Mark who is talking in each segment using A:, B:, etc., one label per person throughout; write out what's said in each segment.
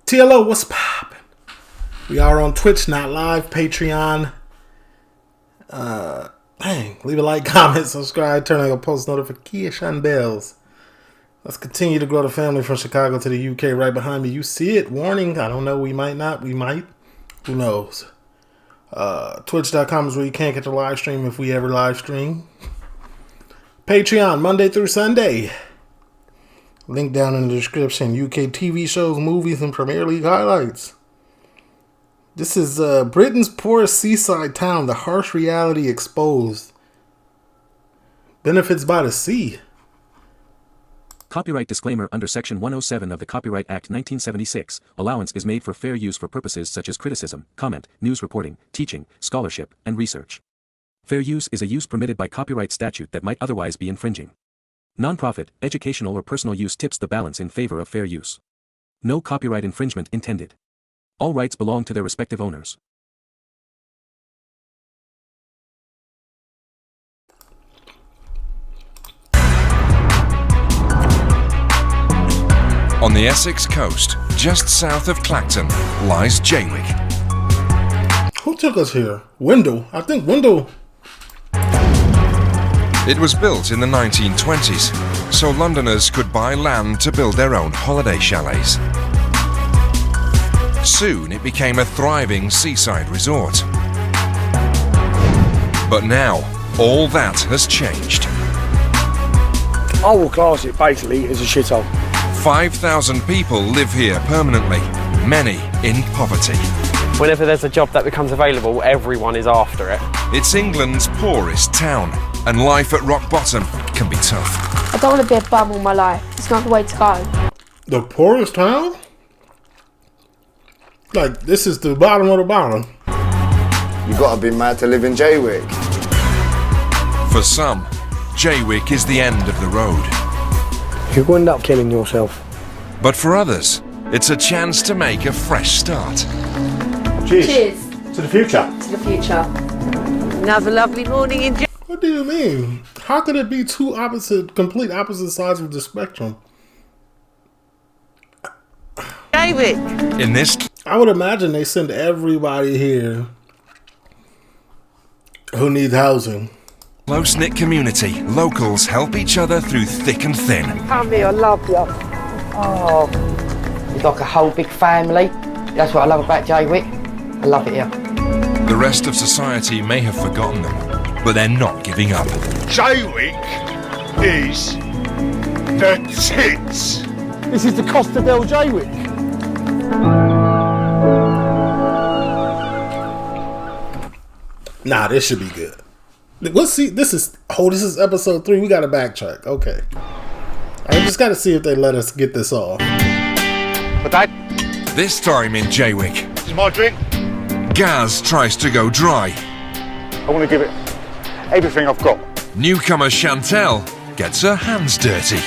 A: TLO, what's poppin'? We are on Twitch, not live, Patreon. Leave a like, comment, subscribe, turn on your post notification bells. Let's continue to grow the family from Chicago to the UK. Right behind me, you see it. Warning, I don't know, we might not, we might. Who knows? Twitch.com is where you can't get the live stream if we ever live stream. Patreon, Monday through Sunday. Link down in the description. UK TV shows, movies, and Premier League highlights. This is Britain's poorest seaside town. The harsh reality exposed. Benefits by the sea.
B: Copyright disclaimer. Under Section 107 of the Copyright Act 1976, allowance is made for fair use for purposes such as criticism, comment, news reporting, teaching, scholarship, and research. Fair use is a use permitted by copyright statute that might otherwise be infringing. Non-profit, educational or personal use tips the balance in favor of fair use. No copyright infringement intended. All rights belong to their respective owners.
C: On the Essex coast, just south of Clacton, lies Jaywick.
A: Who took us here? Wendell. I think Wendell.
C: It was built in the 1920s, so Londoners could buy land to build their own holiday chalets. Soon it became a thriving seaside resort. But now, all that has changed.
D: I will class it basically as a shithole.
C: 5,000 people live here permanently, many in poverty.
E: Whenever there's a job that becomes available, everyone is after it.
C: It's England's poorest town, and life at rock bottom can be tough.
F: I don't want to be a bum all my life. It's not the way to go.
A: The poorest town? Like, this is the bottom of the bottom.
G: You gotta be mad to live in Jaywick.
C: For some, Jaywick is the end of the road.
D: You could end up killing yourself.
C: But for others, it's a chance to make a fresh start.
H: Cheers.
F: Cheers.
H: To the future.
F: To the future.
I: Another lovely morning in
A: What do you mean? How could it be two complete opposite sides of the spectrum?
I: Jaywick.
C: In this,
A: I would imagine they send everybody here who needs housing.
C: close-knit community, locals help each other through thick and thin.
I: Come here, I love you.
J: Oh, it's like a whole big family. That's what I love about Jaywick. I love it here.
C: The rest of society may have forgotten them, but they're not giving up.
K: Jaywick is the tits.
D: This is the Costa del Jaywick.
A: Nah, this should be good. Let's see. This is episode 3. We gotta backtrack. Okay. I just gotta see if they let us get this off.
K: But that.
C: This time in Jaywick,
K: This is my drink.
C: Gaz tries to go dry.
K: I want to give it everything I've got.
C: Newcomer Chantel gets her hands dirty.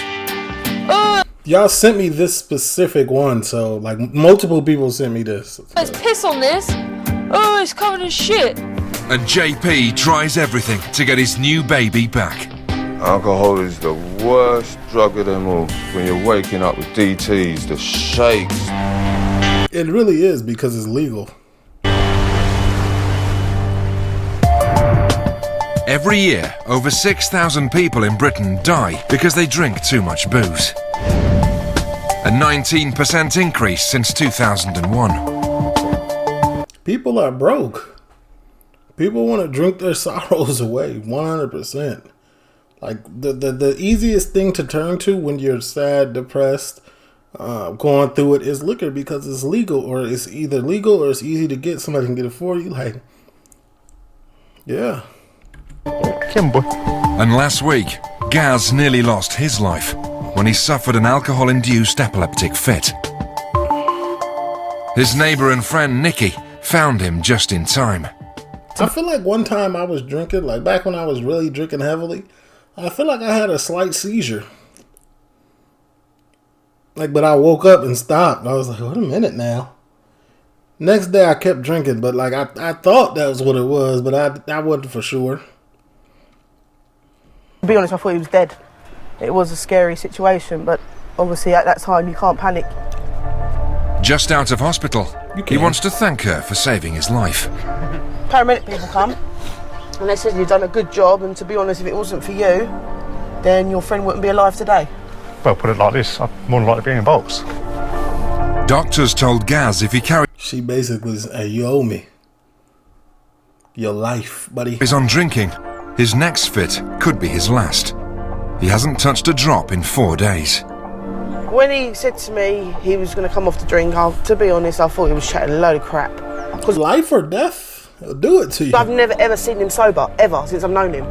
A: Y'all sent me this specific one, so like multiple people sent me this.
F: There's piss on this. Oh, it's covered in shit.
C: And JP tries everything to get his new baby back.
G: Alcohol is the worst drug of them all. When you're waking up with DTs, the shakes.
A: It really is because it's legal.
C: Every year, over 6,000 people in Britain die because they drink too much booze. A 19% increase since 2001.
A: People are broke. People want to drink their sorrows away, 100%. Like, the easiest thing to turn to when you're sad, depressed, going through it is liquor because it's legal, or it's either legal or it's easy to get. Somebody can get it for you. Like, yeah.
C: And last week, Gaz nearly lost his life when he suffered an alcohol-induced epileptic fit. His neighbour and friend Nikki found him just in time.
A: I feel like one time I was drinking, like back when I was really drinking heavily, I feel like I had a slight seizure. Like, but I woke up and stopped. I was like, wait a minute now. Next day I kept drinking, but like I thought that was what it was, but I wasn't for sure.
L: To be honest, I thought he was dead. It was a scary situation, but obviously at that time you can't panic.
C: Just out of hospital, he wants to thank her for saving his life.
L: Paramedic people come and they said you've done a good job, and to be honest, if it wasn't for you, then your friend wouldn't be alive today.
K: Well, put it like this, I'd more than like to be in a box.
C: Doctors told Gaz if he carries
A: She basically said, hey, you owe me your life, buddy.
C: on drinking, his next fit could be his last. He hasn't touched a drop in 4 days.
L: When he said to me he was going to come off the drink, to be honest, I thought he was chatting a load of crap.
A: Because life or death, it'll do it to you.
L: I've never ever seen him sober, ever, since I've known him.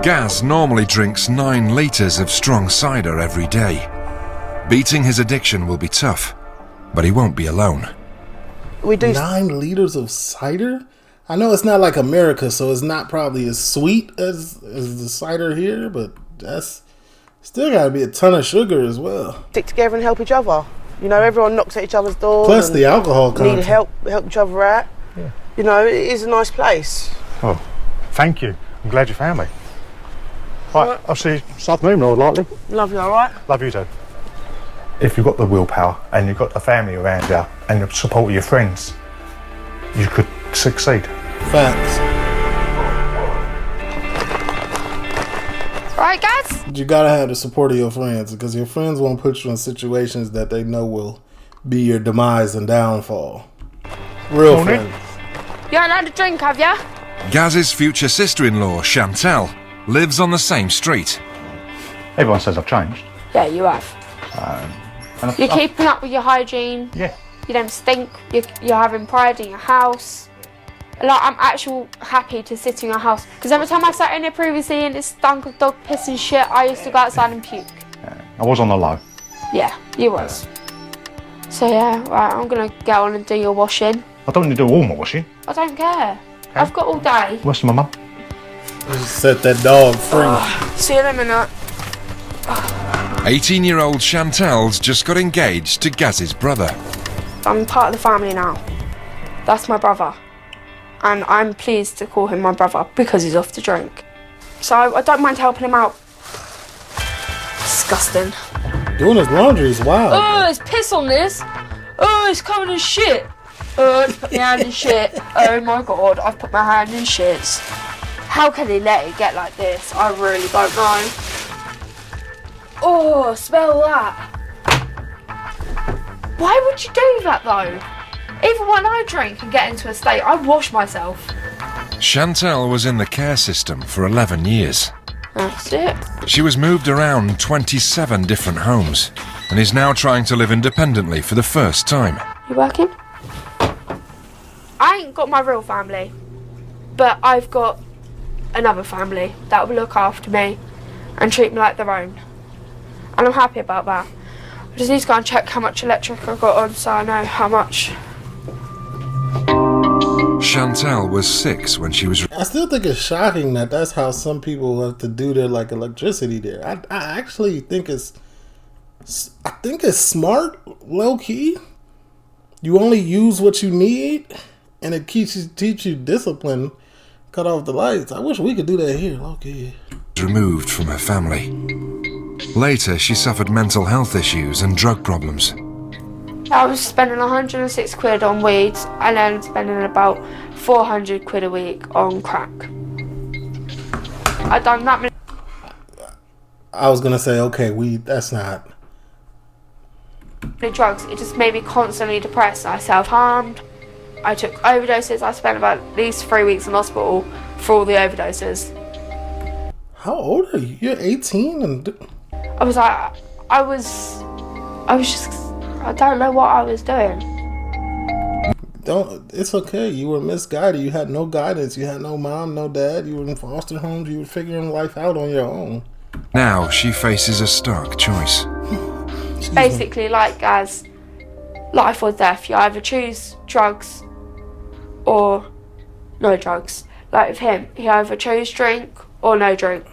C: Gaz normally drinks 9 litres of strong cider every day. Beating his addiction will be tough, but he won't be alone.
L: We do
A: 9 liters of cider? I know it's not like America, so it's not probably as sweet as the cider here, but that's still got to be a ton of sugar as well.
L: Stick together and help each other. You know, everyone knocks at each other's doors.
A: Plus the alcohol content.
L: Need help each other out.
K: Yeah.
L: You know, it is a nice place.
K: Oh, thank you. I'm glad you found me. Right, I'll see you this afternoon, more likely.
L: Love you, all right?
K: Love you too. If you've got the willpower and you've got the family around you and the support of your friends, you could succeed.
A: Facts.
F: Right, guys?
A: You gotta have the support of your friends, because your friends won't put you in situations that they know will be your demise and downfall. Real friends.
F: You haven't had a drink, have ya?
C: Gaz's future sister-in-law, Chantel, lives on the same street.
K: Everyone says I've changed.
F: Yeah, you have. You're keeping up with your hygiene.
K: Yeah.
F: You don't stink. You're having pride in your house. Like, I'm actually happy to sit in your house, because every time I sat in here previously and it stunk of dog piss and shit, I used to go outside and puke.
K: I was on the low.
F: Yeah, you was. So yeah, right, I'm gonna get on and do your washing.
K: I don't need to do all my washing.
F: I don't care. I've got all day.
K: Where's my mum?
A: Set that dog free.
F: See you in a minute.
C: 18-year-old Chantel's just got engaged to Gaz's brother.
F: I'm part of the family now. That's my brother. And I'm pleased to call him my brother because he's off to drink. So I don't mind helping him out. Disgusting.
A: Doing his laundry is wild.
F: Oh, there's piss on this. Oh, it's covered in shit. Oh, I've put my hand in shit. Oh my god, I've put my hand in shits. How can he let it get like this? I really don't know. Oh, smell that. Why would you do that though? Even when I drink and get into a state, I wash myself.
C: Chantel was in the care system for 11 years.
F: That's it.
C: She was moved around 27 different homes and is now trying to live independently for the first time.
F: You working? I ain't got my real family, but I've got another family that will look after me and treat me like their own. And I'm happy about that. I just need to go and check how much electric I've got on so I know how much.
C: Chantel was 6 when she was...
A: I still think it's shocking that that's how some people have to do their electricity there. I actually think it's smart, low key. You only use what you need, and it teach you discipline. Cut off the lights. I wish we could do that here, low key.
C: Removed from her family. Later, she suffered mental health issues and drug problems.
F: I was spending 106 quid on weed and then spending about 400 quid a week on crack. I'd done that many...
A: I was gonna say, okay, that's not...
F: drugs. It just made me constantly depressed. I self-harmed. I took overdoses. I spent about at least 3 weeks in hospital for all the overdoses.
A: How old are you? You're 18 and...
F: I don't know what I was doing.
A: It's okay. You were misguided. You had no guidance. You had no mom, no dad. You were in foster homes. You were figuring life out on your own.
C: Now she faces a stark choice.
F: Basically, like as life or death, you either choose drugs or no drugs. Like with him, he either chose drink or no drink.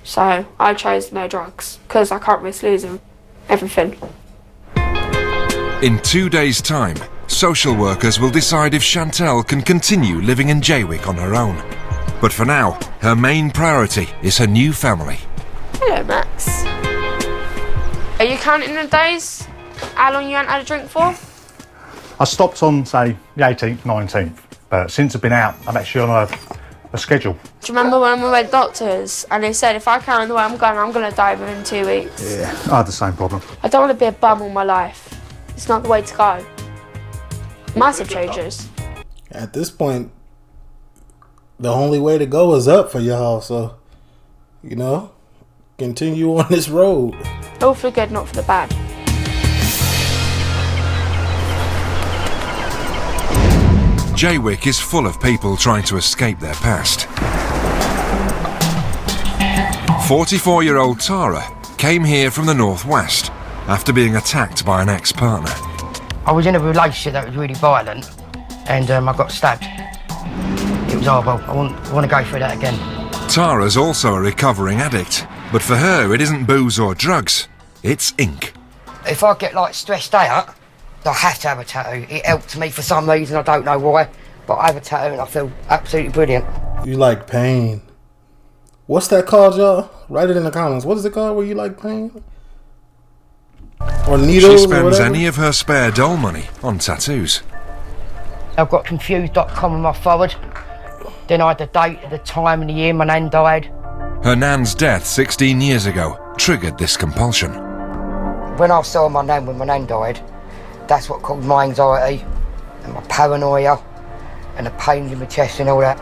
F: So I chose no drugs because I can't risk losing everything.
C: In 2 days' time, social workers will decide if Chantel can continue living in Jaywick on her own. But for now, her main priority is her new family.
F: Hello, Max. Are you counting the days? How long you ain't had a drink for?
K: I stopped on, say, the 18th, 19th, but since I've been out, I'm actually on a schedule.
F: Do you remember when we went doctors and they said if I carry on the way I'm going, I'm going to die within 2 weeks?
K: Yeah, I had the same problem.
F: I don't want to be a bum all my life. It's not the way to go. Massive changes.
A: At this point, the only way to go is up for y'all, so, you know, continue on this road.
F: All for the good, not for the bad.
C: Jaywick is full of people trying to escape their past. 44-year-old Tara came here from the northwest after being attacked by an ex-partner.
J: I was in a relationship that was really violent and I got stabbed. It was horrible. I want to go through that again.
C: Tara's also a recovering addict, but for her it isn't booze or drugs, it's ink.
J: If I get like stressed out, I have to have a tattoo. It helps me for some reason, I don't know why, but I have a tattoo and I feel absolutely brilliant.
A: You like pain. What's that called, y'all? Write it in the comments. What is it called where you like pain? Or needles?
C: She
A: or
C: spends
A: whatever?
C: any of her spare doll money on tattoos.
J: I've got confused.com on my forehead. Then I had the date, the time and the year my nan died.
C: Her nan's death 16 years ago triggered this compulsion.
J: When I saw my nan when my nan died, that's what caused my anxiety and my paranoia and the pains in my chest and all that.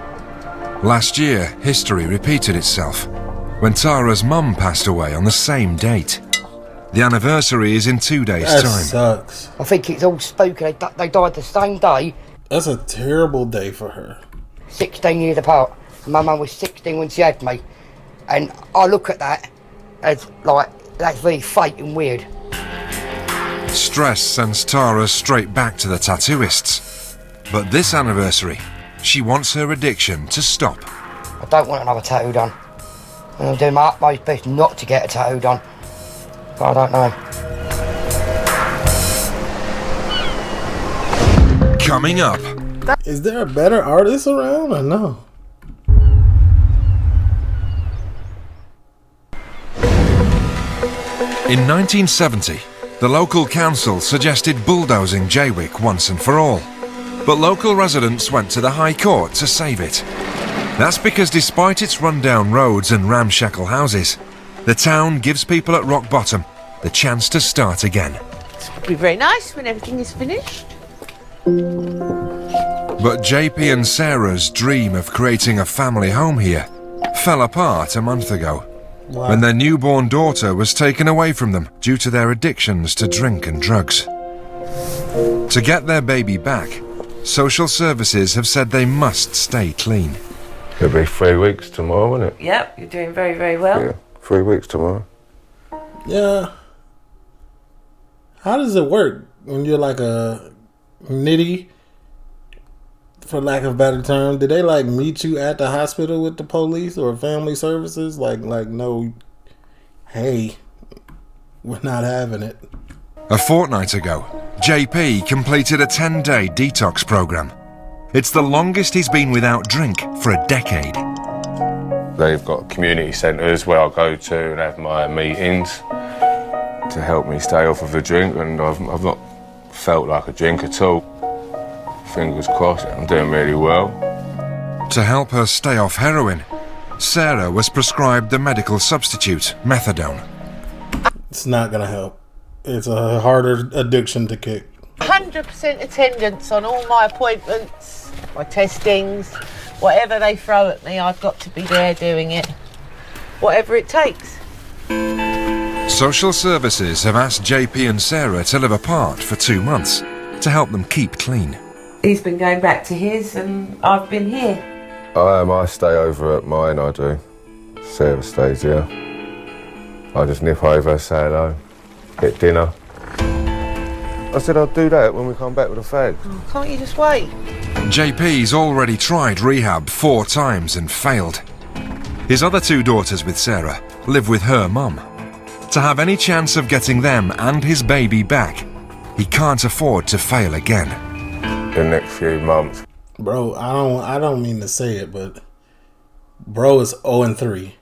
C: Last year, history repeated itself when Tara's mum passed away on the same date. The anniversary is in 2 days'
A: That
C: time.
A: sucks.
J: I think it's all spooky. They died the same day.
A: That's a terrible day for her.
J: 16 years apart. My mum was 16 when she had me. And I look at that as like, that's very fake and weird.
C: Stress sends Tara straight back to the tattooists. But this anniversary, she wants her addiction to stop.
J: I don't want another tattoo done. And I'm doing my utmost best not to get a tattoo done. But I don't know.
C: Coming up.
A: Is there a better artist around or no?
C: In 1970, the local council suggested bulldozing Jaywick once and for all. But local residents went to the High Court to save it. That's because despite its rundown roads and ramshackle houses, the town gives people at rock bottom the chance to start again.
I: It'll be very nice when everything is finished.
C: But JP and Sarah's dream of creating a family home here fell apart a month ago.
A: Wow.
C: When their newborn daughter was taken away from them due to their addictions to drink and drugs. To get their baby back, social services have said they must stay clean.
G: It'll be 3 weeks tomorrow, won't it?
I: Yep, you're doing very, very well.
G: Yeah, 3 weeks tomorrow.
A: Yeah. How does it work when you're like a nitty, for lack of a better term? Did they like meet you at the hospital with the police or family services? Like no, hey, we're not having it.
C: A fortnight ago, JP completed a 10-day detox program. It's the longest he's been without drink for a decade.
G: They've got community centres where I go to and have my meetings to help me stay off of the drink, and I've not felt like a drink at all. Fingers crossed, I'm doing really well.
C: To help her stay off heroin, Sarah was prescribed the medical substitute, methadone.
A: It's not gonna help. It's a harder addiction to kick.
I: 100% attendance on all my appointments, my testings, whatever they throw at me, I've got to be there doing it. Whatever it takes.
C: Social services have asked JP and Sarah to live apart for 2 months to help them keep clean.
I: He's been going back to his and I've been here.
G: I stay over at mine, I do. Sarah stays here. I just nip over, say hello, get dinner. I said I'd do that when we come back with the fags.
I: Oh, can't you just wait?
C: JP's already tried rehab 4 times and failed. His other 2 daughters with Sarah live with her mum. To have any chance of getting them and his baby back, he can't afford to fail again.
G: The next few months.
A: Bro, I don't mean to say it, but bro is 0-3.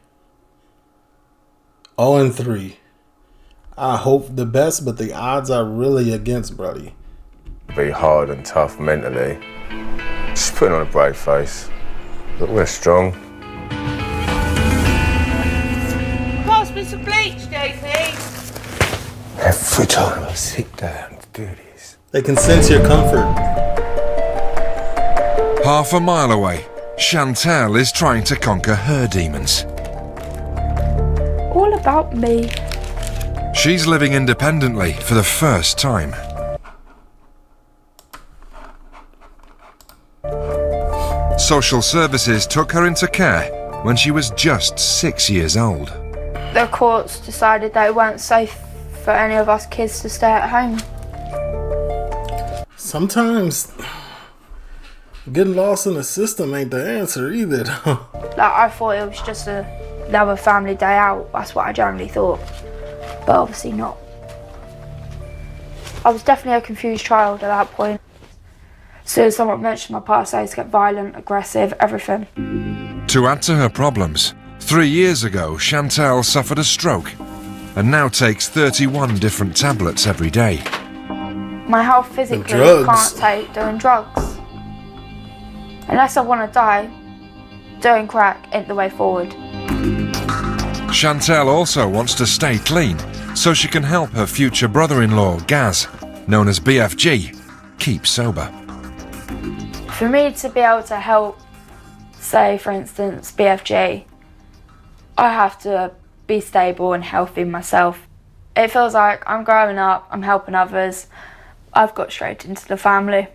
A: 0-3. I hope the best, but the odds are really against Brody.
G: Be hard and tough mentally. Just putting on a brave face. But we're strong.
I: Pass me some bleach, JP.
G: Every time I sit down to do this.
A: They can sense your comfort.
C: Half a mile away, Chantel is trying to conquer her demons.
F: All about me.
C: She's living independently for the first time. Social services took her into care when she was just 6 years old.
F: The courts decided that it weren't safe for any of us kids to stay at home.
A: Sometimes getting lost in the system ain't the answer either.
F: Like, I thought it was just another family day out. That's what I generally thought. But obviously not. I was definitely a confused child at that point. As soon as someone mentioned my past, I used to get violent, aggressive, everything.
C: To add to her problems, 3 years ago, Chantel suffered a stroke and now takes 31 different tablets every day.
F: My health physically can't take doing drugs. Unless I want to die, doing crack ain't the way forward.
C: Chantel also wants to stay clean so she can help her future brother-in-law, Gaz, known as BFG, keep sober.
F: For me to be able to help, say for instance, BFG, I have to be stable and healthy myself. It feels like I'm growing up, I'm helping others, I've got straight into the family.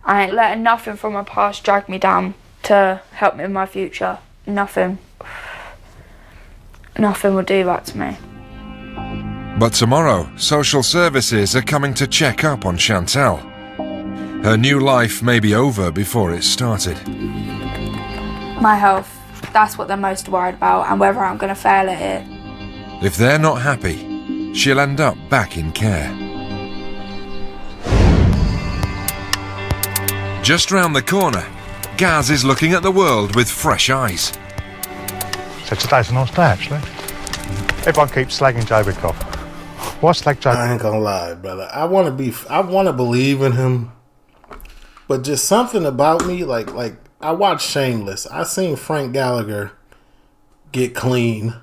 F: I ain't letting nothing from my past drag me down to help me in my future. Nothing will do that to me.
C: But tomorrow, social services are coming to check up on Chantel. Her new life may be over before it started.
F: My health, that's what they're most worried about, and whether I'm going to fail at it.
C: If they're not happy, she'll end up back in care. Just round the corner, Gaz is looking at the world with fresh eyes.
K: So today's a nice day, actually. Everyone keeps slagging Jaywick off. Why slag Jaywick?
A: I ain't gonna lie, brother. I want to believe in him, but just something about me, like I watched Shameless. I seen Frank Gallagher get clean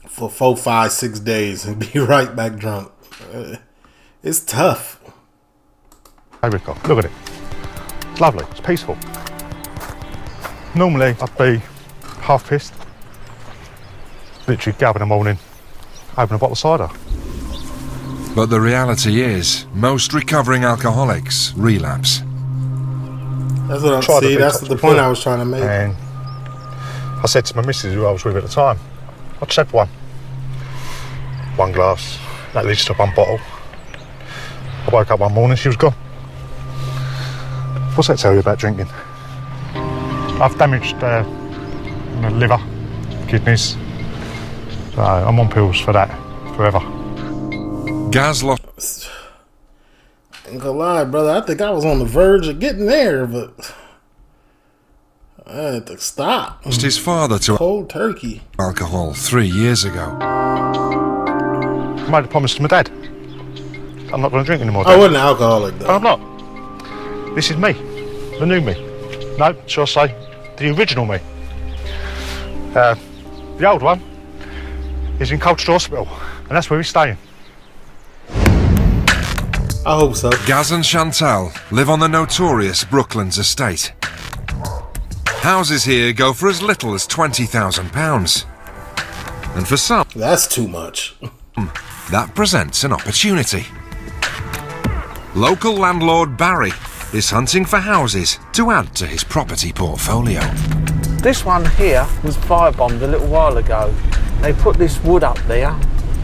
A: for 4, 5, 6 days and be right back drunk. It's tough.
K: Jaywick off. Look at it. It's lovely. It's peaceful. Normally, I'd be half pissed. Literally get up in the morning, open a bottle of cider.
C: But the reality is, most recovering alcoholics relapse.
A: That's what I'm saying. That's the point I was trying to make.
K: And I said to my missus, who I was with at the time, I'd just have one. One glass, that leads to one bottle. I woke up one morning, she was gone. What's that tell you about drinking? I've damaged my liver, kidneys. So I'm on pills for that forever.
C: Gaz lost.
A: I ain't gonna lie, brother. I think I was on the verge of getting there, but I had to stop.
C: His father to
A: cold turkey
C: alcohol 3 years ago.
K: I made a promise to my dad. I'm not going to drink anymore. Dad.
A: I wasn't an alcoholic, though.
K: I'm not. This is me, the new me. No, shall I say, the original me. The old one is in Colchester Hospital, and that's where he's staying.
A: I hope so.
C: Gaz and Chantel live on the notorious Brooklands estate. Houses here go for as little as £20,000. And for some,
A: that's too much.
C: That presents an opportunity. Local landlord Barry is hunting for houses to add to his property portfolio.
M: This one here was firebombed a little while ago. They put this wood up there,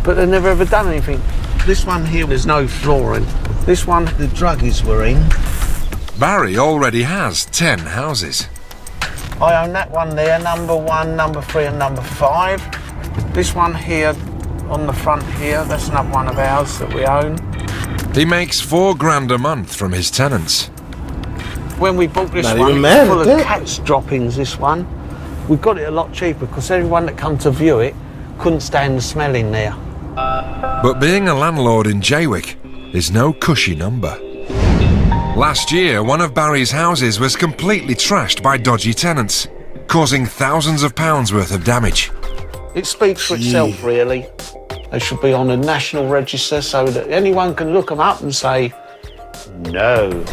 M: but they've never ever done anything. This one here, there's no flooring. This one, the druggies were in.
C: Barry already has 10 houses.
M: I own that one there, number 1, number 3 and number 5. This one here, on the front here, that's another one of ours that we own.
C: He makes £4 a month from his tenants.
M: When we bought this
A: Not
M: one,
A: even
M: it's full of cats droppings, this one. We got it a lot cheaper because everyone that come to view it couldn't stand the smell in there.
C: But being a landlord in Jaywick is no cushy number. Last year, one of Barry's houses was completely trashed by dodgy tenants, causing thousands of pounds worth of damage.
M: It speaks for itself, really. They should be on a national register so that anyone can look them up and say, no.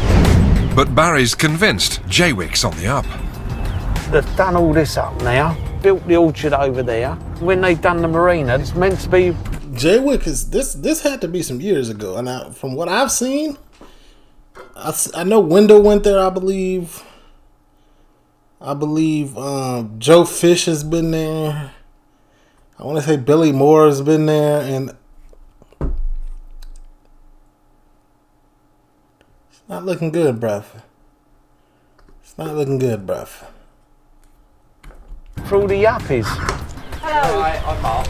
C: But Barry's convinced Jaywick's on the up.
M: They've done all this up now, built the orchard over there. When they've done the marina, it's meant to be...
A: Jaywick is... This had to be some years ago. And from what I've seen, I know Wendell went there, I believe. Joe Fish has been there. I want to say Billy Moore has been there. And it's not looking good, bruv. It's not looking good, bruv.
M: For all the yuppies.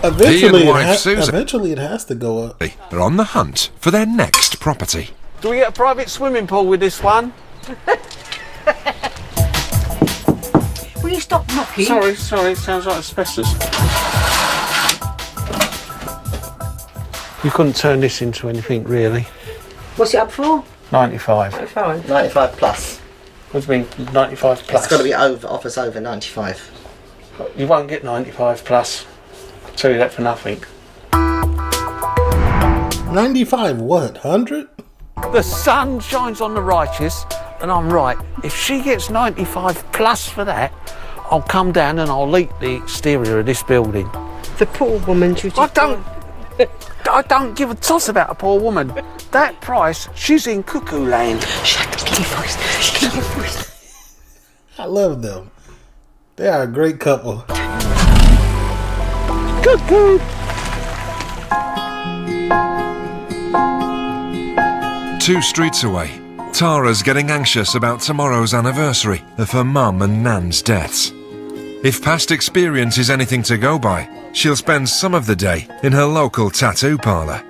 A: Eventually it has to go up.
C: They're on the hunt for their next property.
M: Do we get a private swimming pool with this one?
J: Will you stop knocking?
M: Sorry, it sounds like asbestos. You couldn't turn this into anything, really.
J: What's it up for?
M: 95.
N: 95 plus.
M: What do you mean, 95 plus?
N: It's got to be offers over 95.
M: You won't get 95 plus. I'll tell you that for nothing.
A: 95 what? 100?
M: The sun shines on the righteous, and I'm right. If she gets 95 plus for that, I'll come down and I'll leak the exterior of this building.
L: The poor woman,
M: I don't give a toss about a poor woman. That price, she's in cuckoo land.
J: Shut up, keep your voice.
A: I love them. They are a great couple.
M: Cuckoo.
C: Two streets away, Tara's getting anxious about tomorrow's anniversary of her mum and Nan's deaths. If past experience is anything to go by, she'll spend some of the day in her local tattoo parlour.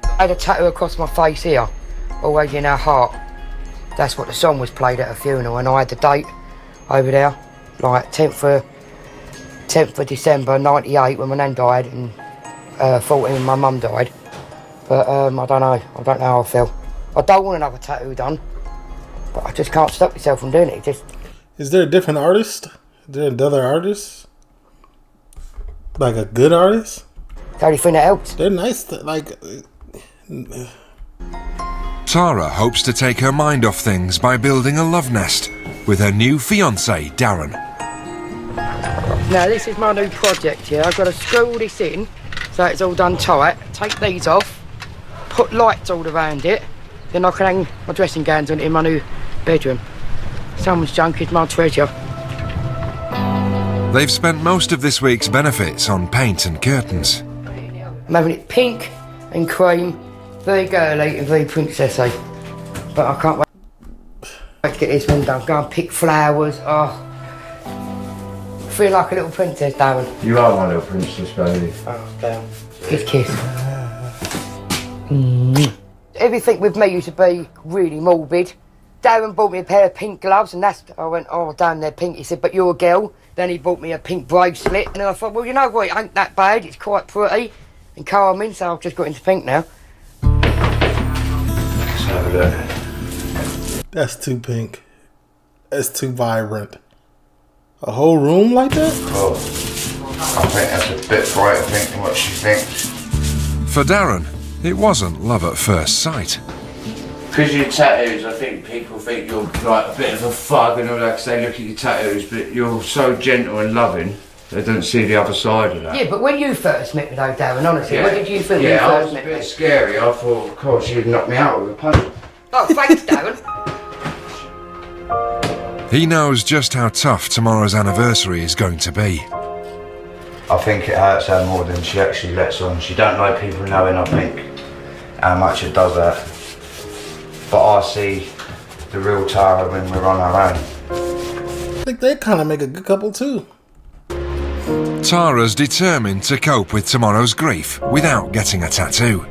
J: I had a tattoo across my face here, always in her heart. That's what the song was played at her funeral, and I had the date over there, like 10th of December 98 when my nan died, and 14 when my mum died. But I don't know how I feel. I don't want another tattoo done, but I just can't stop myself from doing it.
A: Is there a different artist? Is there another artist? Like a good artist?
J: The only thing that helps.
A: They're nice,
C: Tara hopes to take her mind off things by building a love nest with her new fiancé, Darren.
J: Now this is my new project here. I've got to screw all this in so it's all done tight, take these off, put lights all around it, then I can hang my dressing gowns on it in my new bedroom. Someone's junk is my treasure.
C: They've spent most of this week's benefits on paint and curtains.
J: I'm having it pink and cream, very girly and very princessy. But I can't wait to get this one done. Go and pick flowers. Oh, I feel like a little princess, Darren.
O: You are my little princess, baby.
J: Oh, damn. Kiss. Everything with me used to be really morbid. Darren bought me a pair of pink gloves, and I went, oh, damn, they're pink. He said, but you're a girl. Then he bought me a pink bracelet, and then I thought, well, you know what, it ain't that bad. It's quite pretty and calming, so I've just got into pink now.
O: Let's have a look.
A: That's too pink. That's too vibrant. A whole room like that?
O: Oh, I think that's a bit brighter pink than what she thinks.
C: For Darren, it wasn't love at first sight.
O: Because your tattoos, I think people think you're like a bit of a thug and all that because they look at your tattoos, but you're so gentle and loving, they don't see the other side of that.
J: Yeah, but when you first met me though, Darren, honestly, what did you feel when you first met me?
O: Yeah, I was a bit scary. I thought, of course, you'd knock me out with a punch.
J: Oh, thanks, Darren.
C: He knows just how tough tomorrow's anniversary is going to be.
O: I think it hurts her more than she actually lets on. She don't like people knowing, I think, how much it does hurt. But I see the real Tara when we're on our own.
A: I think they kind of make a good couple too.
C: Tara's determined to cope with tomorrow's grief without getting a tattoo.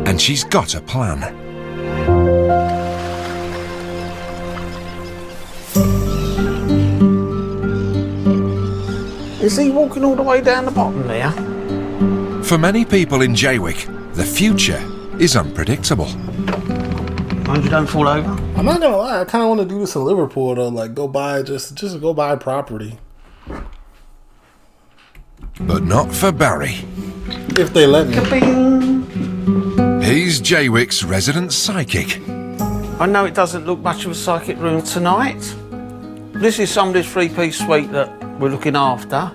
C: And she's got a plan.
M: Is he walking all the way down the bottom there?
C: For many people in Jaywick, the future is unpredictable.
M: Mind you don't fall over.
A: I'm not gonna lie, I kind of want to do this in Liverpool though. Like, go buy just go buy property.
C: But not for Barry.
A: If they let me.
C: He's Jaywick's resident psychic.
M: I know it doesn't look much of a psychic room tonight. This is somebody's three-piece suite that we're looking after.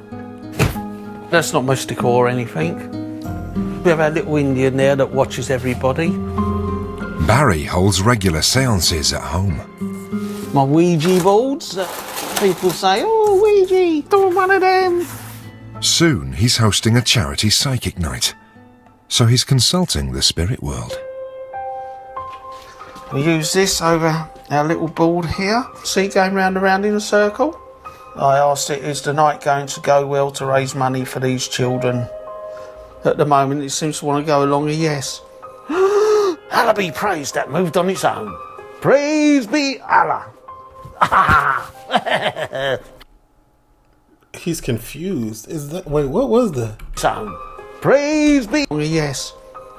M: That's not mystical or anything. We have our little Indian there that watches everybody.
C: Barry holds regular seances at home.
M: My Ouija boards that people say, oh, Ouija, do one of them.
C: Soon he's hosting a charity psychic night, so he's consulting the spirit world.
M: We use this over our little board here. See, going round and round in a circle. I asked it, is the night going to go well to raise money for these children? At the moment, it seems to want to go along a yes. Allah be praised, that moved on its own. Praise be Allah.
A: He's confused. Is that wait? What was the?
M: So, praise be yes.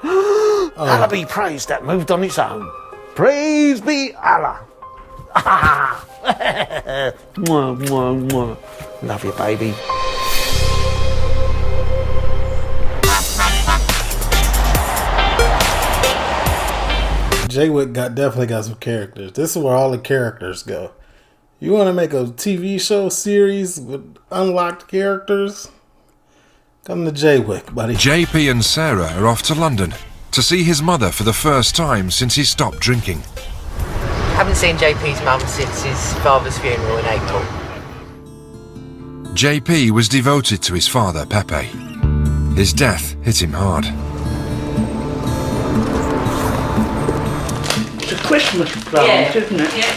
M: Allah be praised, that moved on its own. Praise be Allah. Mwah, mwah, mwah. Love you, baby.
A: Jaywick definitely got some characters. This is where all the characters go. You want to make a TV show series with unlocked characters? Come to Jaywick, buddy.
C: JP and Sarah are off to London to see his mother for the first time since he stopped drinking.
I: Haven't seen JP's mum since his father's funeral in April.
C: JP was devoted to his father, Pepe. His death hit him hard.
P: It's a Christmas plant, isn't it?
Q: Yeah.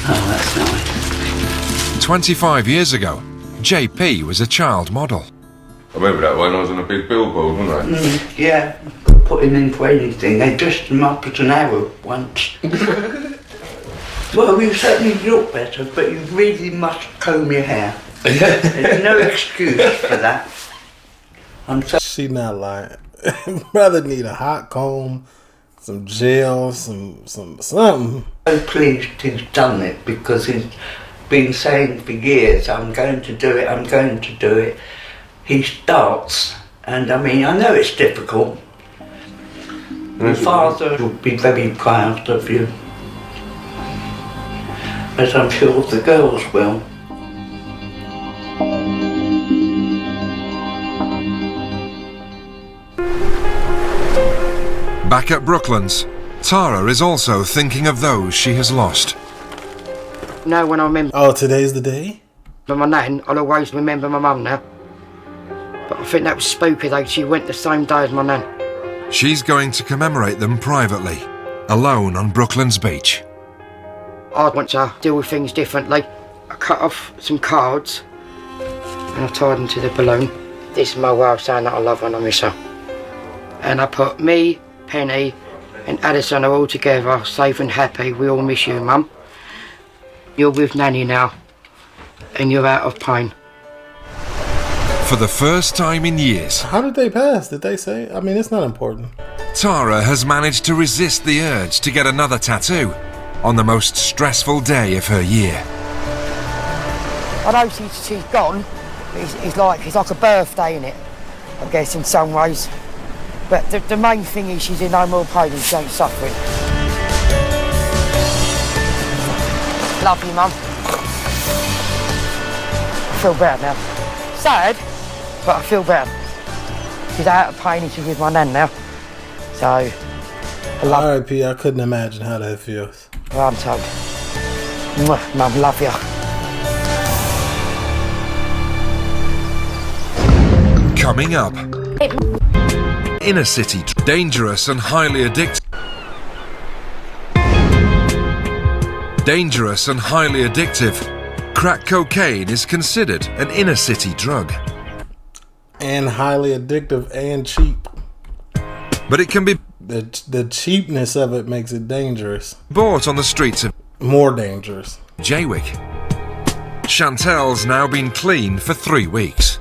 P: Oh, that's nice.
C: 25 years ago, JP was a child model.
G: I remember that when I was on a big billboard, wasn't I?
P: Yeah, putting in for anything. They dressed him up as an Arab once. Well, you certainly look better, but you really must comb your hair. There's no excuse for that.
A: She not lying. Brother need a hot comb, some gel, some something.
P: I'm so pleased he's done it because he's been saying for years, I'm going to do it, I'm going to do it. He starts, and I mean, I know it's difficult. Your father will be very proud of you, as I'm sure the girls will.
C: Back at Brooklands, Tara is also thinking of those she has lost.
J: No, when I remember...
A: Oh, today's the day?
J: For my nan, I'll always remember my mum now. But I think that was spooky though, she went the same day as my nan.
C: She's going to commemorate them privately, alone on Brooklands Beach.
J: I want to deal with things differently. I cut off some cards and I tied them to the balloon. This is my way of saying that I love her and I miss her. And I put me, Penny and Addison are all together, safe and happy. We all miss you, Mum. You're with Nanny now and you're out of pain.
C: For the first time in years.
A: How did they pass? Did they say? I mean, it's not important.
C: Tara has managed to resist the urge to get another tattoo on the most stressful day of her year.
J: I know she's gone. It's like a birthday, innit? I guess in some ways. But the main thing is she's in no more pain and she ain't suffering. Love you, Mum. I feel better now. Sad, but I feel better. She's out of pain and she's with my nan now. So, I love
A: R.I.P. I couldn't imagine how that feels.
J: I'm told. Mum, love you.
C: Coming up. Inner city, dangerous and highly addictive. Dangerous and highly addictive. Crack cocaine is considered an inner city drug.
A: And highly addictive and cheap.
C: But it can be...
A: The cheapness of it makes it dangerous.
C: Bought on the streets of...
A: More dangerous.
C: Jaywick. Chantel's now been clean for 3 weeks.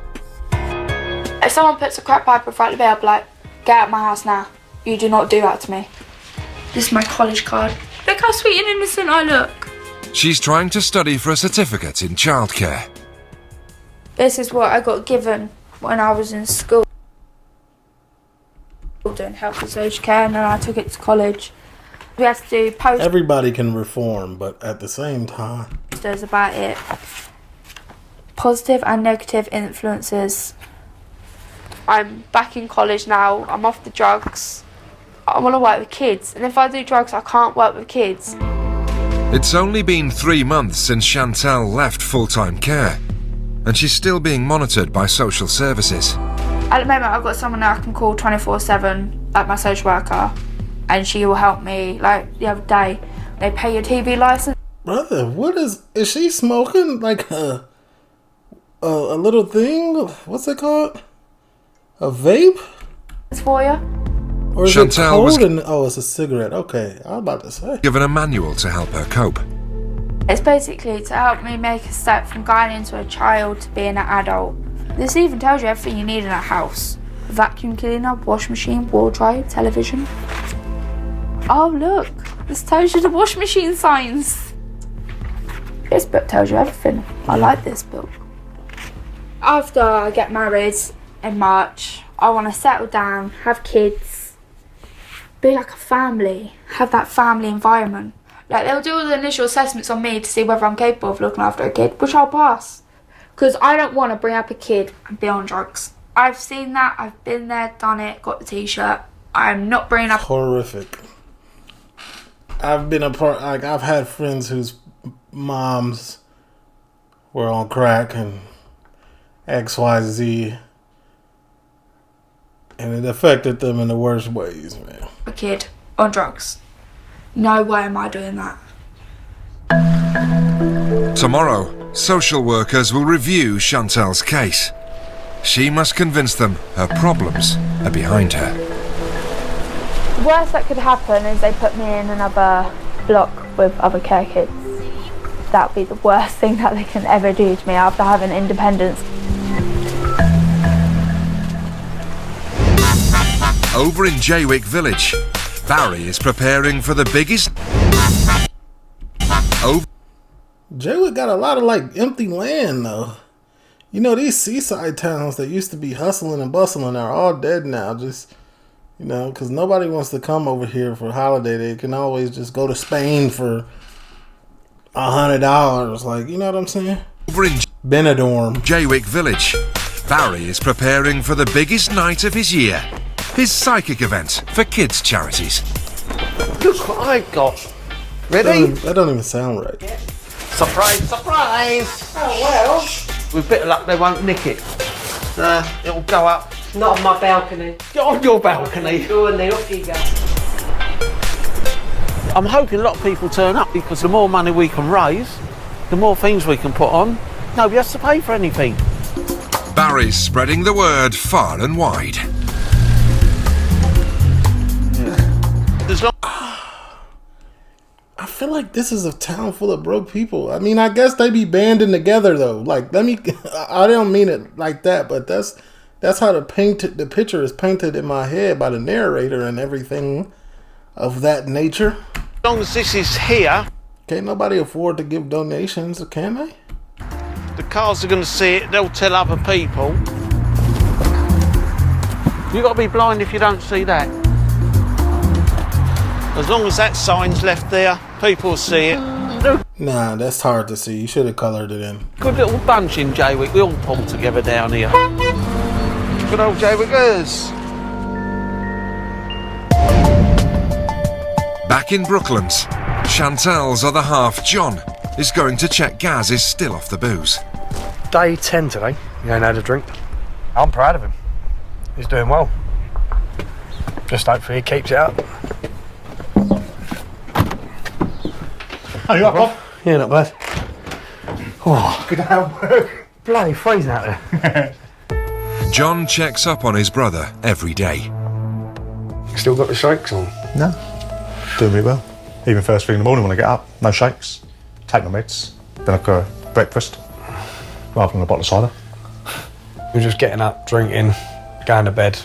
F: If someone puts a crack pipe in front of me, I'll be like, get out of my house now. You do not do that to me. This is my college card. Look how sweet and innocent I look.
C: She's trying to study for a certificate in childcare.
F: This is what I got given when I was in school. Doing health and social care, and then I took it to college. We had to do posters.
A: Everybody can reform, but at the same time,
F: About it. Positive and negative influences. I'm back in college now. I'm off the drugs. I want to work with kids, and if I do drugs, I can't work with kids.
C: It's only been 3 months since Chantel left full-time care, and she's still being monitored by social services.
F: At the moment, I've got someone that I can call 24/7, like my social worker, and she will help me. Like the other day, they pay your TV license.
A: brother, what is she smoking? Like a little thing? What's it called? A vape?
F: It's for you.
A: Or is
C: Chantel
A: it cold
C: was
A: it's a cigarette. Okay, I was about to say.
C: given a manual to help her cope.
F: It's basically to help me make a step from going into a child to being an adult. This even tells you everything you need in a house. Vacuum cleaner, wash machine, wardrobe, television. Oh look, this tells you the wash machine signs. This book tells you everything. I like this book. After I get married in March, I want to settle down, have kids, be like a family, have that family environment. Like they'll do all the initial assessments on me to see whether I'm capable of looking after a kid, which I'll pass. Because I don't want to bring up a kid and be on drugs. I've seen that, I've been there, done it, got the t-shirt. I'm not bringing up...
A: Horrific. I've been I've had friends whose moms were on crack and XYZ. And it affected them in the worst ways, man.
F: A kid on drugs. No way am I doing that.
C: Tomorrow, social workers will review Chantel's case. She must convince them her problems are behind her.
F: The worst that could happen is they put me in another block with other care kids. That would be the worst thing that they can ever do to me after having independence.
C: Over in Jaywick village, Barry is preparing for the biggest...
A: Jaywick got a lot of empty land though. You know, these seaside towns that used to be hustling and bustling are all dead now. Just, because nobody wants to come over here for a holiday. They can always just go to Spain for $100. You know what I'm saying?
C: Over in
A: Benidorm,
C: Jaywick village, Barry is preparing for the biggest night of his year. His psychic event for kids' charities.
M: Look what I got. Ready?
A: That don't even sound right.
M: Yeah. Surprise, surprise!
L: Oh well.
M: With a bit of luck, they won't nick it. It'll go up.
L: Not on my balcony.
M: Get on your balcony.
L: Go on then, off you go.
M: I'm hoping a lot of people turn up because the more money we can raise, the more things we can put on. Nobody has to pay for anything.
C: Barry's spreading the word far and wide.
A: I feel like this is a town full of broke people. I mean, I guess they be banding together though. I don't mean it like that, but that's how the picture is painted in my head by the narrator and everything of that nature.
M: As long as this is here,
A: can't nobody afford to give donations, can they?
M: The cars are going to see it. They'll tell other people. You got to be blind if you don't see that. As long as that sign's left there, people will see it.
A: Nah, that's hard to see. You should have coloured it in.
M: Good little bunch in Jaywick. We all pull together down here. Good old Jaywickers.
C: Back in Brooklands, Chantel's other half, John, is going to check Gaz is still off the booze.
Q: Day 10 today. He ain't had a drink. I'm proud of him. He's doing well. Just hopefully he keeps it up.
K: Oh, you up, Bob?
Q: Yeah, not bad. Oh,
K: good hard work.
Q: Bloody freezing out there.
C: John checks up on his brother every day.
Q: Still got the shakes on?
K: No. Doing really well. Even first thing in the morning when I get up, no shakes. Take my meds. Then I go breakfast. rather than a bottle of cider.
Q: We're just getting up, drinking, going to bed.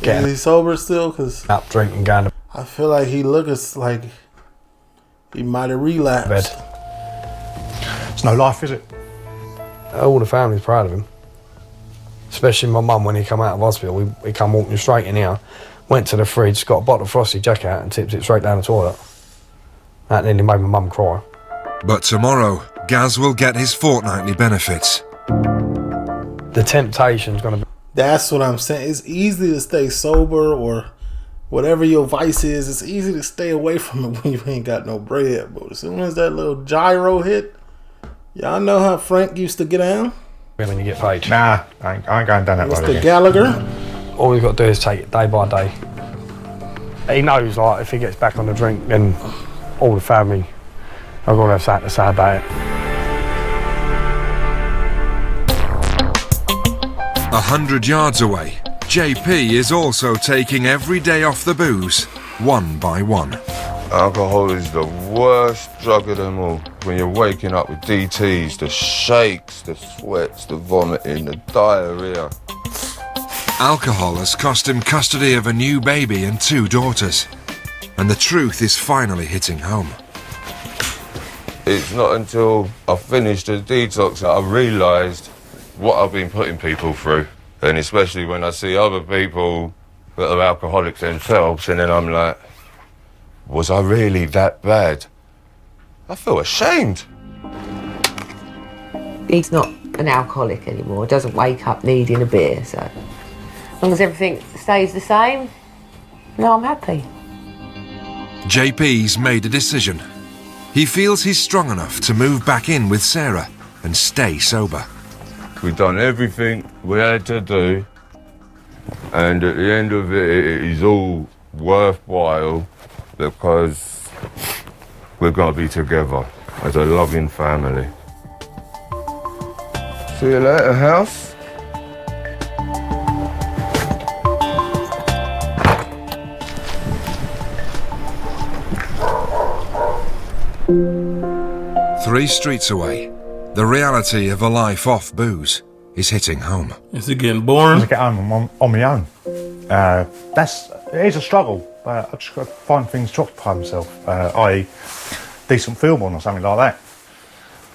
A: Is he sober still? Cause
Q: up, drinking, going to bed.
A: I feel like he looks like he might have relapsed.
K: It's no life, is it?
Q: All the family's proud of him. Especially my mum when he come out of hospital. He come walking straight in here, went to the fridge, got a bottle of Frosty Jack out and tipped it straight down the toilet. That nearly made my mum cry.
C: But tomorrow, Gaz will get his fortnightly benefits.
Q: The temptation's going to be...
A: That's what I'm saying. It's easy to stay sober or whatever your vice is. It's easy to stay away from it when you ain't got no bread. But as soon as that little gyro hit, y'all know how Frank used to get down?
Q: When you get paid.
K: Nah, I ain't going down that road
A: Mr.
K: again.
A: Gallagher?
Q: All we've got to do is take it day by day. He knows, like, if he gets back on the drink, then all the family are going to have something to say about it.
C: 100 yards away, JP is also taking every day off the booze, one by one.
G: Alcohol is the worst drug of them all. When you're waking up with DTs, the shakes, the sweats, the vomiting, the diarrhea.
C: Alcohol has cost him custody of a new baby and 2 daughters. And the truth is finally hitting home.
G: It's not until I finished the detox that I realised what I've been putting people through. And especially when I see other people that are alcoholics themselves, and then I'm like, was I really that bad? I feel ashamed.
I: He's not an alcoholic anymore, doesn't wake up needing a beer, so as long as everything stays the same, no, I'm happy.
C: JP's made a decision. He feels he's strong enough to move back in with Sarah and stay sober.
G: We've done everything we had to do, and at the end of it, it is all worthwhile because we're going to be together as a loving family. See you later, house.
C: Three streets away, the reality of a life off booze is hitting home.
A: Is it getting boring?
K: I get home on my own. It is a struggle, but I just got to find things to occupy myself, i.e. decent film on or something like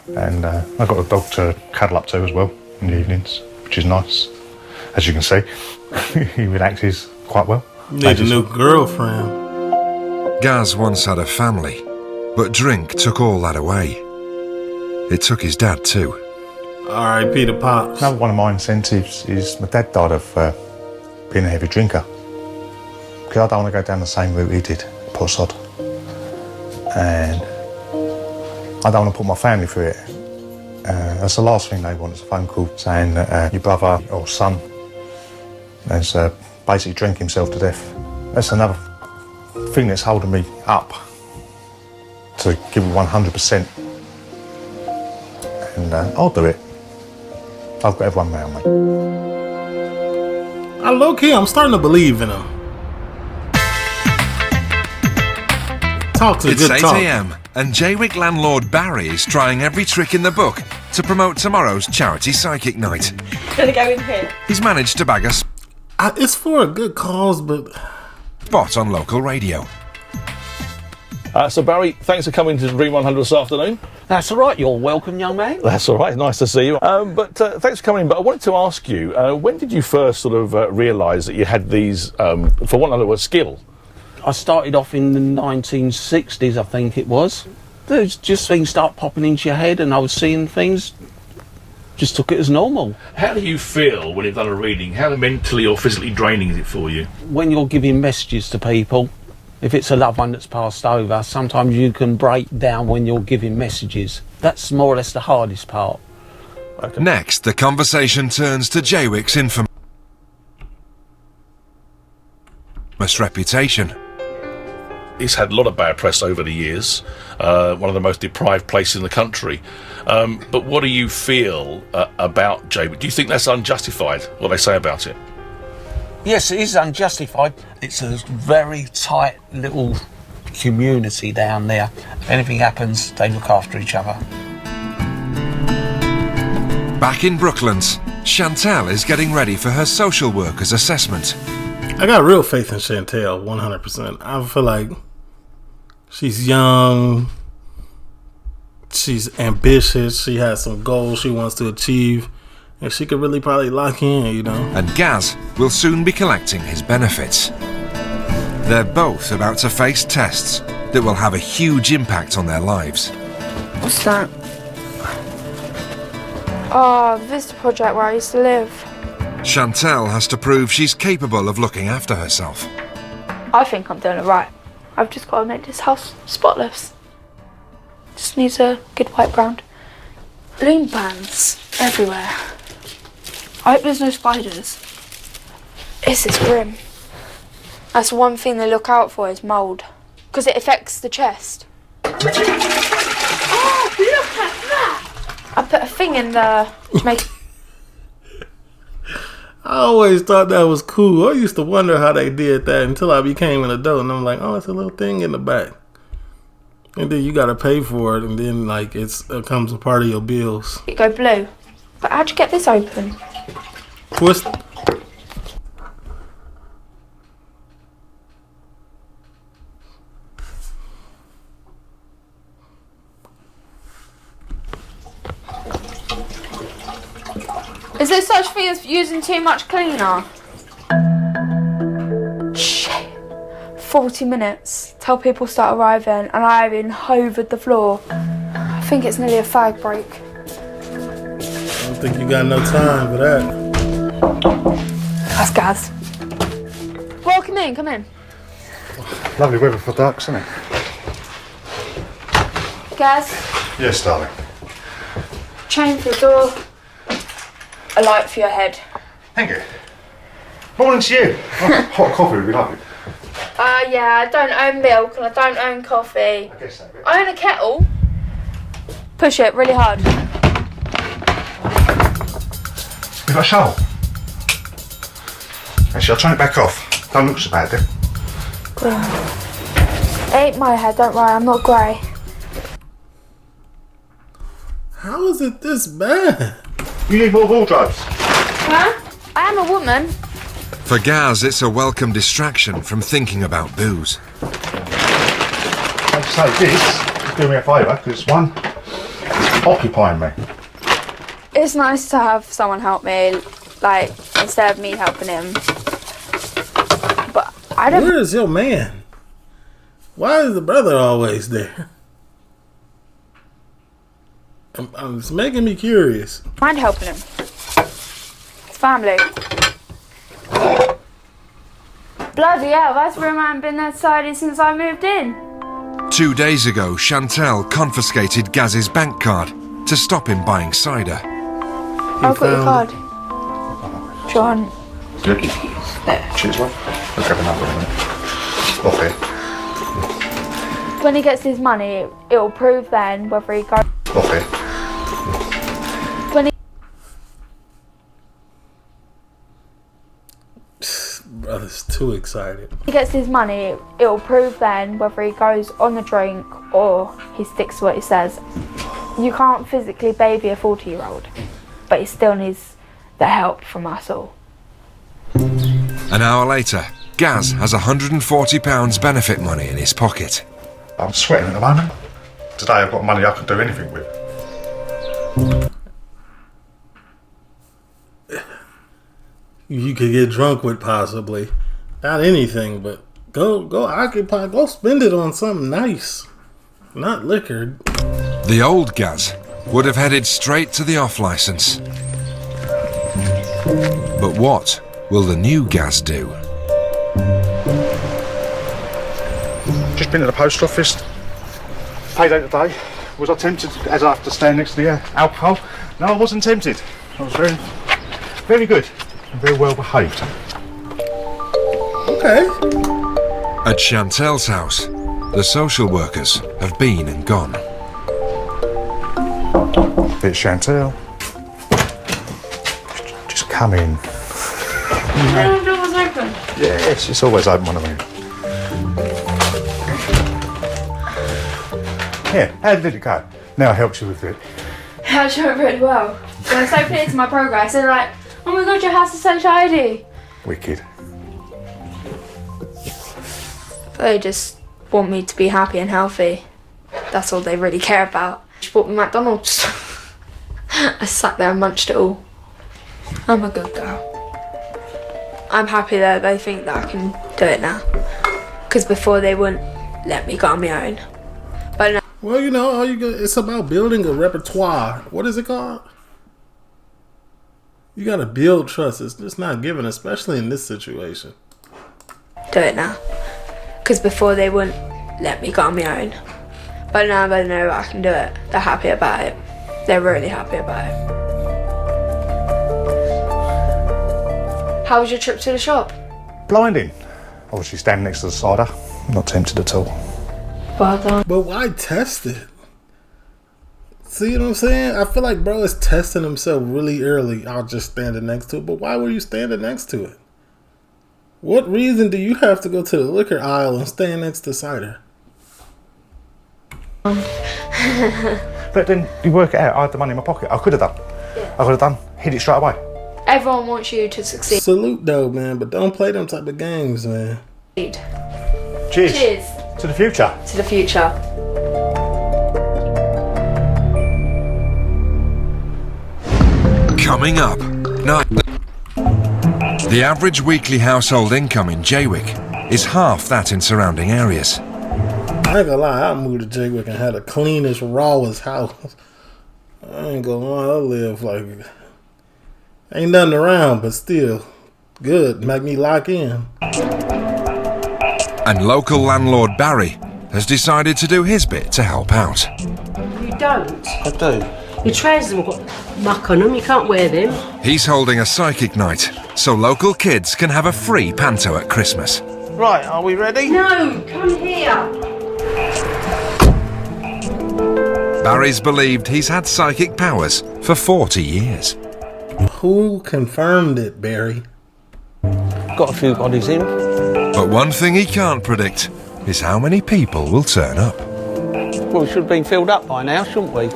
K: that. And I've got a dog to cuddle up to as well in the evenings, which is nice. As you can see, he relaxes quite well.
A: Need a new girlfriend.
C: Gaz once had a family, but drink took all that away. It took his dad too.
A: R.I.P. to Pops.
K: Another one of my incentives is my dad died of being a heavy drinker. Because I don't want to go down the same route he did, poor sod. And I don't want to put my family through it. That's the last thing they want, is a phone call saying that your brother or son has basically drank himself to death. That's another thing that's holding me up to give it 100%. And I'll do it. I've got everyone around me.
A: Low-key, I'm starting to believe in him. Talk's a
C: It's
A: good
C: 8
A: talk.
C: a.m. and Jaywick landlord Barry is trying every trick in the book to promote tomorrow's charity psychic night.
L: Gonna go in here.
C: He's managed to bag a
A: It's for a good cause, but
C: spot on local radio.
R: So Barry, thanks for coming to Dream 100 this afternoon.
E: That's all right. You're welcome, young man.
R: That's all right. Nice to see you. But thanks for coming. But I wanted to ask you, when did you first sort of realise that you had these, for one other word, skill?
E: I started off in the 1960s, I think it was. There's just things start popping into your head, and I was seeing things. Just took it as normal.
R: How do you feel when you've done a reading? How mentally or physically draining is it for you?
E: When you're giving messages to people, if it's a loved one that's passed over, sometimes you can break down when you're giving messages. That's more or less the hardest part.
R: Okay.
C: Next, the conversation turns to Jaywick's infamous reputation.
R: It's had a lot of bad press over the years, one of the most deprived places in the country. But what do you feel about Jaywick? Do you think that's unjustified, what they say about it?
E: Yes, it is unjustified. It's a very tight little community down there. If anything happens, they look after each other.
C: Back in Brooklands, Chantel is getting ready for her social worker's assessment.
A: I got real faith in Chantel, 100%. I feel like she's young, she's ambitious, she has some goals she wants to achieve, and she could really probably lock in, you know.
C: And Gaz will soon be collecting his benefits. They're both about to face tests that will have a huge impact on their lives.
F: What's that? Oh, the Vista Project where I used to live.
C: Chantel has to prove she's capable of looking after herself.
F: I think I'm doing it right. I've just got to make this house spotless. Just needs a good wipe round. Loom bands everywhere. I hope there's no spiders. This is grim. That's one thing they look out for is mould. Because it affects the chest. Oh, look at that! I put a thing in the...
A: I always thought that was cool. I used to wonder how they did that until I became an adult. And I'm like, oh, it's a little thing in the back. And then you got to pay for it. And then, like, it comes a part of your bills.
F: It go blue. But how'd you get this open?
A: Twist.
F: Is there such thing as using too much cleaner? Shit. 40 minutes till people start arriving and I haven't hovered the floor. I think it's nearly a fag break.
A: I don't think you got no time for that.
F: That's Gaz. Welcome in, come in.
K: Lovely weather for ducks, isn't it?
F: Gaz,
K: Yes, darling.
F: chain for the door. A light for your head.
K: Thank you. Morning to you. Oh, hot coffee would be lovely.
F: Yeah, I don't own milk and I don't own coffee.
K: I guess so.
F: I own a kettle. Push it really hard.
K: You got a shovel? Actually, I'll turn it back off. Don't look so bad, then.
F: It ain't my head, don't worry, I'm not grey.
A: How is it this bad?
K: You need more wardrobes.
F: Huh? I am a woman.
C: For Gaz, it's a welcome distraction from thinking about booze.
K: I'd say this, just do me a favour, because one, it's occupying me.
F: It's nice to have someone help me, like, instead of me helping him. But I don't...
A: Where is your man? Why is the brother always there? It's making me curious.
F: mind helping him. It's family. Bloody hell, that's room I haven't been that sided since I moved in.
C: 2 days ago, Chantel confiscated Gaz's bank card to stop him buying cider.
F: I've got your card. John.
K: There. Cheers, one. I'll grab another one. Off here.
F: When he gets his money, it'll prove then whether he goes...
K: Off here.
F: When he...
A: Brother's too excited.
F: He gets his money, it'll prove then whether he goes on the drink or he sticks to what he says. You can't physically baby a 40-year-old, but he still needs the help from us all.
C: An hour later, Gaz has £140 benefit money in his pocket.
K: I'm sweating at the moment. Today I've got money I can do anything with.
A: You could get drunk with possibly. Not anything, but go occupy, go spend it on something nice. Not liquor.
C: The old Gaz would have headed straight to the off licence. But what will the new Gaz do?
K: Just been at the post office. Payday today. Was I tempted as I have to stand next to the alcohol? No, I wasn't tempted. I was very, very good and very well behaved.
A: Okay.
C: At Chantel's house, the social workers have been and gone.
K: It's Chantel. Just come in.
F: The door was open.
K: Yes, it's always open when I'm in. Yeah, how did it go? Now it helps you with it.
F: actually went really well. They were so pleased with my progress. They're like, oh my god, your house is so tidy.
K: Wicked.
F: They just want me to be happy and healthy. That's all they really care about. She bought me McDonald's. I sat there and munched it all. I'm a good girl. I'm happy that they think that I can do it now. Because before they wouldn't let me go on my own. But now,
A: well, you know, it's about building a repertoire. What is it called? You gotta build trust. It's just not given, especially in this situation.
F: do it now. Because before they wouldn't let me go on my own. But now they know I can do it. They're happy about it. They're really happy about it. How was your trip to the shop?
K: Blinding. Obviously standing next to the cider. Not tempted at all.
F: Well done.
A: But why test it? See what I'm saying? I feel like bro is testing himself really early. I was just standing next to it. But why were you standing next to it? What reason do you have to go to the liquor aisle and stand next to cider?
K: But then you work it out. I had the money in my pocket. I could have done. I could have done. Hit it straight away.
F: Everyone wants you to succeed.
A: Salute though, man. But don't play them type of games, man.
K: Cheers.
F: Cheers.
K: To the future.
F: To the future.
C: Coming up. No. The average weekly household income in Jaywick is half that in surrounding areas.
A: I ain't gonna lie, I moved to Jaywick and had the cleanest, rawest house. I ain't gonna lie, I live like... Ain't nothing around, but still good. Make me lock in.
C: And local landlord Barry has decided to do his bit to help out.
S: You don't?
M: I do.
S: Your trousers have got muck on them, you can't wear them.
C: He's holding a psychic night, so local kids can have a free panto at Christmas.
M: Right, are we ready?
S: No, come here.
C: Barry's believed he's had psychic powers for 40 years.
A: Who confirmed it, Barry?
M: Got a few bodies in.
C: But one thing he can't predict is how many people will turn up.
M: Well, we should have been filled up by now, shouldn't we?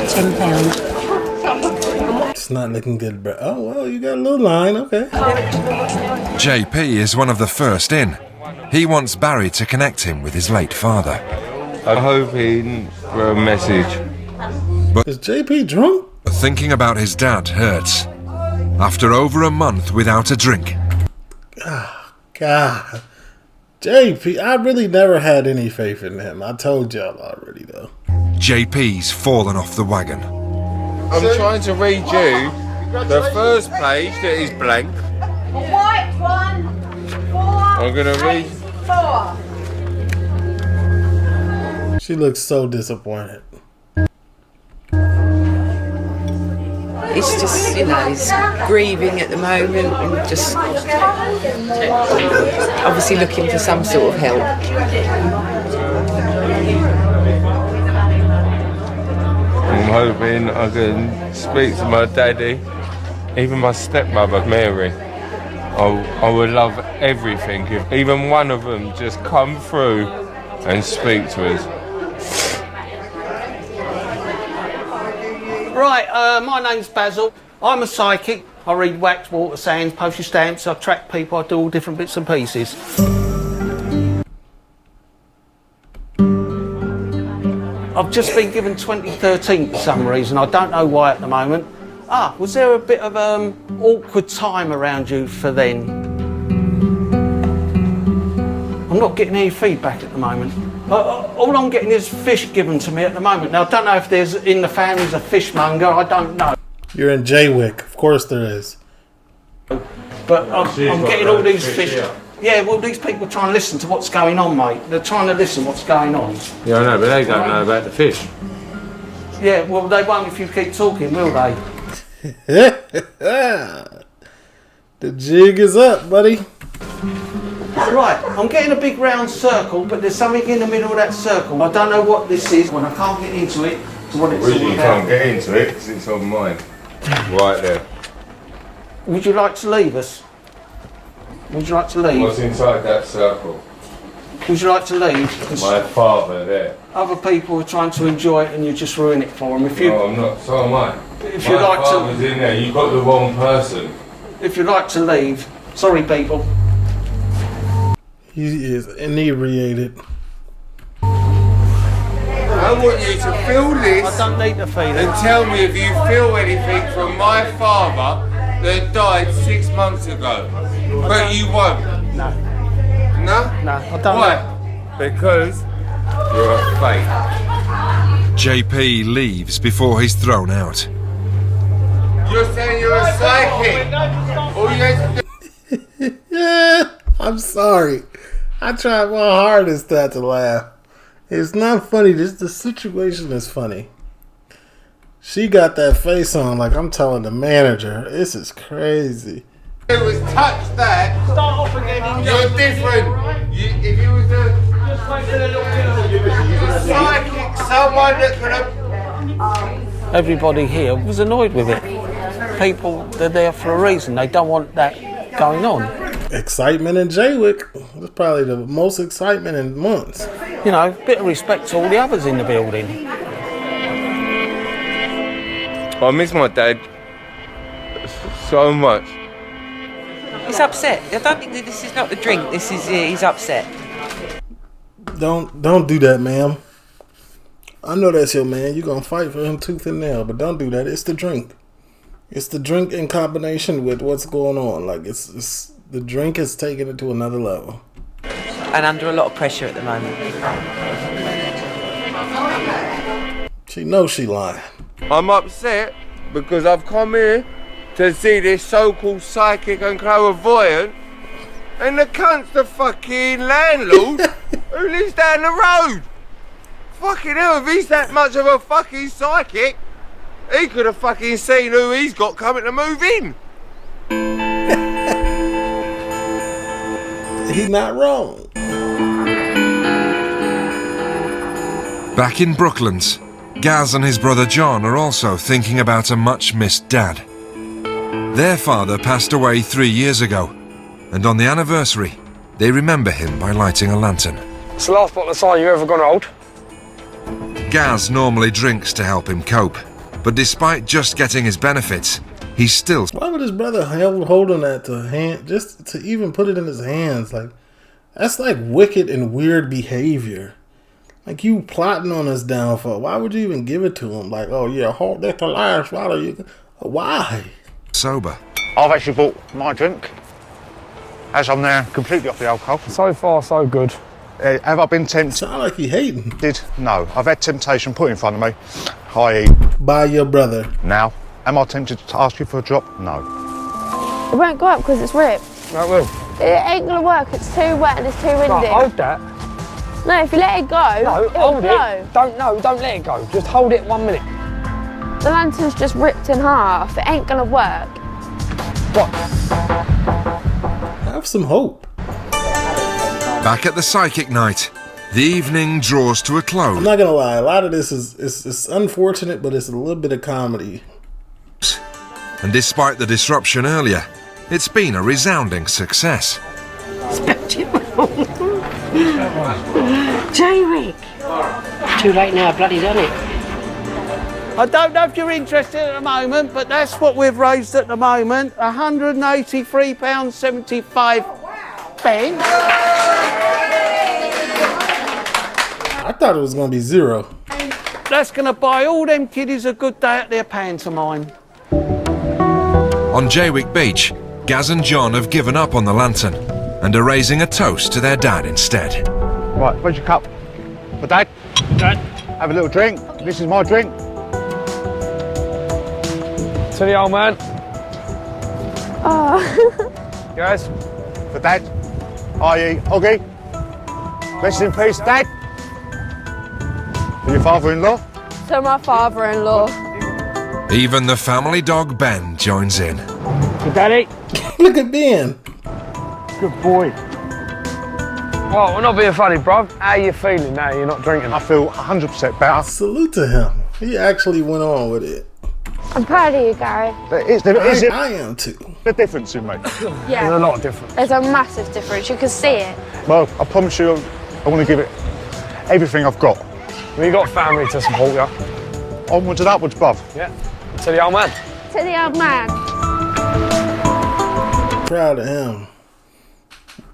S: £10.
A: It's not looking good, bro. Oh, well, you got a little line, okay.
C: JP is one of the first in. He wants Barry to connect him with his late father.
G: I'm hoping for a message.
C: But
A: is JP drunk?
C: Thinking about his dad hurts. After over a month without a drink.
A: Oh, God. JP, I really never had any faith in him. I told y'all already, though.
C: JP's fallen off the wagon.
G: I'm trying to read you the first page that is blank.
S: A white one. 4.
G: I'm going to read.
S: 4.
A: She looks so disappointed.
I: It's just, you know, he's grieving at the moment and just obviously looking for some sort of help.
G: I'm hoping I can speak to my daddy, even my stepmother, Mary. I would love everything if even one of them just come through and speak to us.
M: Right, my name's Basil. I'm a psychic. I read wax, water, sands, postage stamps, I track people, I do all different bits and pieces. I've just been given 2013 for some reason. I don't know why at the moment. Was there a bit of awkward time around you for then? I'm not getting any feedback at the moment. All I'm getting is fish given to me at the moment. Now, I don't know if there's in the family's a fishmonger, I don't know.
A: You're in Jaywick, of course there is.
M: But I'm getting all these fish. Yeah, well, these people trying to listen to what's going on, mate. They're trying to listen what's going on.
G: Yeah, I know, but they don't know about the fish.
M: Yeah, well, they won't if you keep talking, will they?
A: The jig is up, buddy.
M: Right, I'm getting a big round circle, but there's something in the middle of that circle. I don't know what this is, when I can't get into it, to what it's all
G: You
M: about.
G: can't get into it because it's on mine. Right there.
M: Would you like to leave us? Would you like to leave?
G: What's inside that circle?
M: Would you like to leave?
G: My father there.
M: Other people are trying to enjoy it and you just ruin it for them. If you,
G: No, I'm not. So am I.
M: If you'd like
G: My father's in there. You got the wrong person.
M: If you'd like to leave, sorry people.
A: He is inebriated.
G: I want you to feel this.
M: I don't need to feel it.
G: And tell me if you feel anything from my father that died 6 months ago. But you won't.
M: No.
G: No?
M: No, I don't.
G: Why? Because you're a fake.
C: JP leaves before he's thrown out.
G: You're saying you're a psychic. All you have to do.
A: Yeah, I'm sorry. I tried my hardest not to laugh. It's not funny. The situation is funny. She got that face on like I'm telling the manager. This is crazy.
G: It was touch that.
M: Start off again.
G: You're different. If you was a psychic, someone that could have.
M: Everybody here was annoyed with it. People, they're there for a reason. They don't want that going on.
A: Excitement in Jaywick. It's probably the most excitement in months.
M: You know, bit of respect to all the others in the building.
G: I miss my dad so much.
T: He's upset. I don't think that this is not the drink. This is he's upset.
A: Don't do that, ma'am. I know that's your man. You're gonna fight for him tooth and nail, but don't do that. It's the drink. It's the drink in combination with what's going on. Like it's the drink is taking it to another level.
T: And under a lot of pressure at the moment.
A: She knows she lying.
G: I'm upset because I've come here to see this so-called psychic and clairvoyant, and the cunt's the fucking landlord who lives down the road. Fucking hell, if he's that much of a fucking psychic, he could have fucking seen who he's got coming to move in.
A: He's not wrong.
C: Back in Brooklands, Gaz and his brother John are also thinking about a much-missed dad. Their father passed away 3 years ago, and on the anniversary, they remember him by lighting a lantern.
Q: It's the last bottle of cider you're ever going to hold.
C: Gaz normally drinks to help him cope, but despite just getting his benefits, he's still...
A: Why would his brother holding that to hand, just to even put it in his hands? Like, that's like wicked and weird behavior. Like, you plotting on his downfall. Why would you even give it to him? Like, oh yeah, hold that the last bottle. Why?
C: Sober.
K: I've actually bought my drink, as I'm now completely off the alcohol.
Q: So far, so good.
K: Have I been tempted?
A: Sound like you hating.
K: No. I've had temptation put in front of me, i.e.
A: by your brother.
K: Now, am I tempted to ask you for a drop? No.
F: It won't go up because it's ripped.
Q: No, it will.
F: It ain't gonna work. It's too wet and it's too windy.
Q: Right, hold that.
F: No, if you let it go,
Q: no, hold
F: blow.
Q: it. Don't let it go. Just hold it 1 minute.
F: The lantern's just ripped in half. It ain't gonna work.
Q: What?
A: Have some hope.
C: Back at the psychic night, the evening draws to a close.
A: I'm not gonna lie, a lot of this is unfortunate, but it's a little bit of comedy.
C: And despite the disruption earlier, it's been a resounding success.
S: Jaywick! Too late now, bloody done it.
M: I don't know if you're interested at the moment, but that's what we've raised at the moment, £183.75.
A: I thought it was going to be zero.
M: That's going to buy all them kiddies a good day at their pantomime.
C: On Jaywick Beach, Gaz and John have given up on the lantern and are raising a toast to their dad instead.
K: Right, where's your cup? For Dad?
M: Dad?
K: Have a little drink. This is my drink.
Q: To the old man.
F: Oh.
K: Yes? For Dad? i.e. Oggy. Rest in peace, Dad. For your father-in-law?
F: To my father-in-law.
C: Even the family dog Ben joins in.
Q: Good daddy.
A: Look at Ben.
Q: Good boy. Well, we're not being funny, bruv. How are you feeling now you're not drinking?
K: I feel 100% better.
A: Salute to him. He actually went on with it.
F: I'm proud of you, Gary.
A: I am too.
K: The difference you make.
F: Yeah.
Q: There's a lot of difference.
F: There's a massive difference. You can see it.
K: Well, I promise you, I want to give it everything I've got.
Q: We got family to support you.
K: Onwards and upwards, bruv.
Q: Yeah. To the old man.
F: To the old man.
A: Proud of him.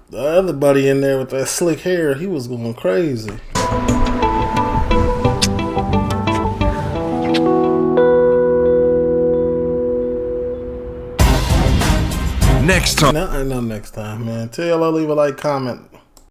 A: The other buddy in there with that slick hair, he was going crazy.
C: Next time.
A: No, next time, man. Tell y'all, leave a like, comment.